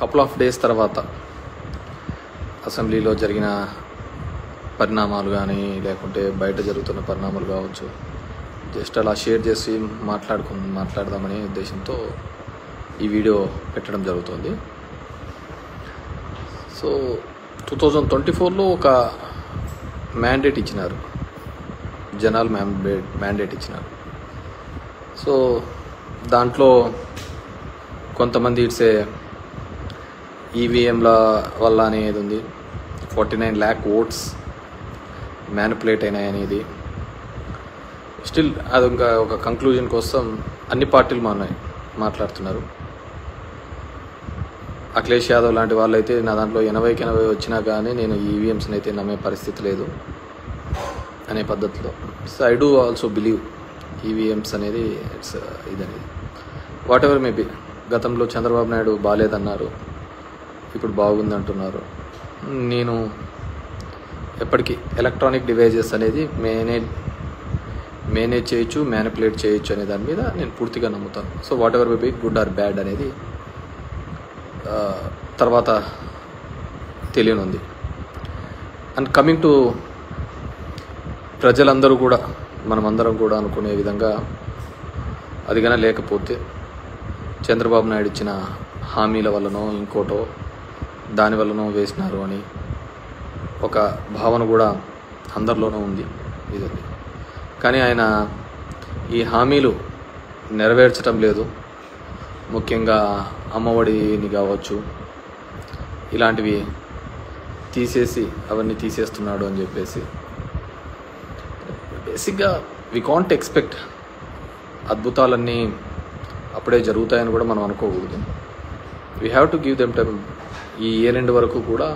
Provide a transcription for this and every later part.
Couple of days తర్వాత అసెంబ్లీలో జరిగిన పరిణామాలు కానీ లేకుంటే బయట జరుగుతున్న పరిణామాలు కావచ్చు, జస్ట్ అలా షేర్ చేసి మాట్లాడదామనే ఉద్దేశంతో ఈ వీడియో పెట్టడం జరుగుతుంది. సో 2024లో ఒక మ్యాండేట్ ఇచ్చినారు, జనాలు మ్యాండేట్ ఇచ్చినారు. సో దాంట్లో కొంతమంది ఇట్సే ఈవీఎంల వల్ల అనేది ఉంది, 49 lakh ఓట్స్ మ్యానిపులేట్ అయినాయి అనేది. స్టిల్ అది ఇంకా ఒక కంక్లూజన్ కోసం అన్ని పార్టీలు మాట్లాడుతున్నారు. అఖిలేష్ యాదవ్ లాంటి వాళ్ళు అయితే నా దాంట్లో 80కి 80 వచ్చినా కానీ నేను ఈవీఎంస్ని అయితే నమ్మే పరిస్థితి లేదు అనే పద్ధతిలో. So I do also believe EVMs అనేది ఇట్స్ ఇదనేది వాట్ ఎవర్ మేబీ. గతంలో చంద్రబాబు నాయుడు బాగాలేదన్నారు, ఇప్పుడు బాగుంది అంటున్నారు. నేను ఎప్పటికీ ఎలక్ట్రానిక్ డివైజెస్ అనేది మేనేజ్ చేయొచ్చు, మ్యానిపులేట్ చేయొచ్చు అనే దాని మీద నేను పూర్తిగా నమ్ముతాను. So what ever maybe good or bad అనేది తర్వాత తెలియనుంది. అండ్ కమింగ్ టు ప్రజలందరూ కూడా మనమందరం కూడా అనుకునే విధంగా అది కానీ లేకపోతే చంద్రబాబు నాయుడు ఇచ్చిన హామీల వల్లనో ఇంకోటో దాని వల్లనో వేసినారు అని ఒక భావన కూడా అందరిలోనూ ఉంది ఇది. కానీ ఆయన ఈ హామీలు నెరవేర్చడం లేదు. ముఖ్యంగా అమ్మఒడిని కావచ్చు, ఇలాంటివి అవన్నీ తీసేస్తున్నాడు అని చెప్పేసి బేసిక్గా వి కాంట్ ఎక్స్పెక్ట్ అద్భుతాలన్నీ అప్పుడే జరుగుతాయని కూడా మనం అనుకోకూడదు. We have to give them time. ఈ ఇయర్ ఎండ్ వరకు కూడా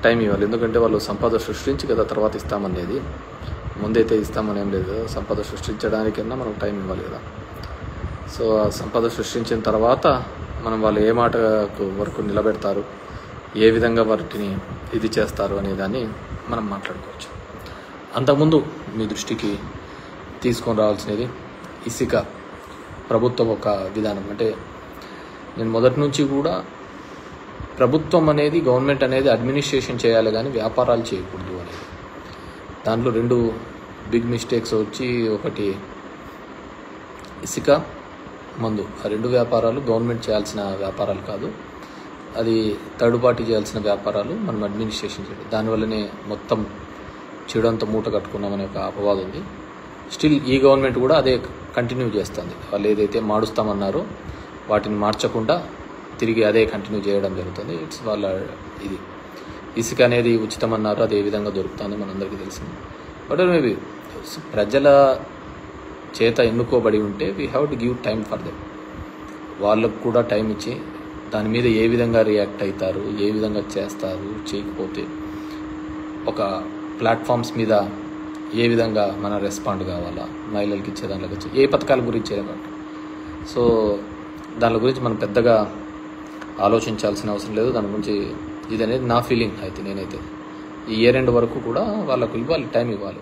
టైం ఇవ్వాలి. ఎందుకంటే వాళ్ళు సంపద సృష్టించి కదా తర్వాత ఇస్తామనేది, ముందైతే ఇస్తామనేం లేదు. సంపద సృష్టించడానికన్నా మనం టైం ఇవ్వాలి కదా. సో ఆ సంపద సృష్టించిన తర్వాత మనం వాళ్ళు ఏ మాట వరకు నిలబెడతారు, ఏ విధంగా వాటిని ఇది చేస్తారు అనే దాన్ని మనం మాట్లాడుకోవచ్చు. అంతకుముందు మీ దృష్టికి తీసుకొని రావాల్సినది ఇసుక ప్రభుత్వం ఒక విధానం. అంటే నేను మొదటి నుంచి కూడా ప్రభుత్వం అనేది, గవర్నమెంట్ అనేది అడ్మినిస్ట్రేషన్ చేయాలి కానీ వ్యాపారాలు చేయకూడదు అనేది. దాంట్లో 2 బిగ్ మిస్టేక్స్ వచ్చి, ఒకటి ఇసుక, మందు. ఆ 2 వ్యాపారాలు గవర్నమెంట్ చేయాల్సిన వ్యాపారాలు కాదు, అది థర్డ్ పార్టీ చేయాల్సిన వ్యాపారాలు. మనం అడ్మినిస్ట్రేషన్ చేయాలి. దానివల్లనే మొత్తం చెడంతా మూట కట్టుకున్నామనే ఒక అపవాదం ఉంది. స్టిల్ ఈ గవర్నమెంట్ కూడా అదే కంటిన్యూ చేస్తుంది. వాళ్ళు ఏదైతే మారుస్తామన్నారో వాటిని మార్చకుండా తిరిగి అదే కంటిన్యూ చేయడం జరుగుతుంది. ఇట్స్ వాళ్ళ ఇది. ఇసుక అనేది ఉచితం అన్నారు, అది ఏ విధంగా దొరుకుతుంది మనందరికీ తెలిసింది. బట్ మేబీ ప్రజల చేత ఎన్నుకోబడి ఉంటే we have to give time for them. వాళ్ళకు కూడా టైం ఇచ్చి దాని మీద ఏ విధంగా రియాక్ట్ అవుతారు, ఏ విధంగా చేస్తారు, చేయకపోతే ఒక ప్లాట్ఫామ్స్ మీద ఏ విధంగా మన రెస్పాండ్ కావాలా, మహిళలకు ఇచ్చే దాంట్లోకి ఏ పథకాల గురించి ఏమంట. సో దాని గురించి మనం పెద్దగా ఆలోచించాల్సిన అవసరం లేదు. దాని గురించి ఇది అనేది నా ఫీలింగ్. అయితే నేనైతే ఈ ఇయర్ ఎండ్ వరకు కూడా వాళ్ళకు టైం ఇవ్వాలి.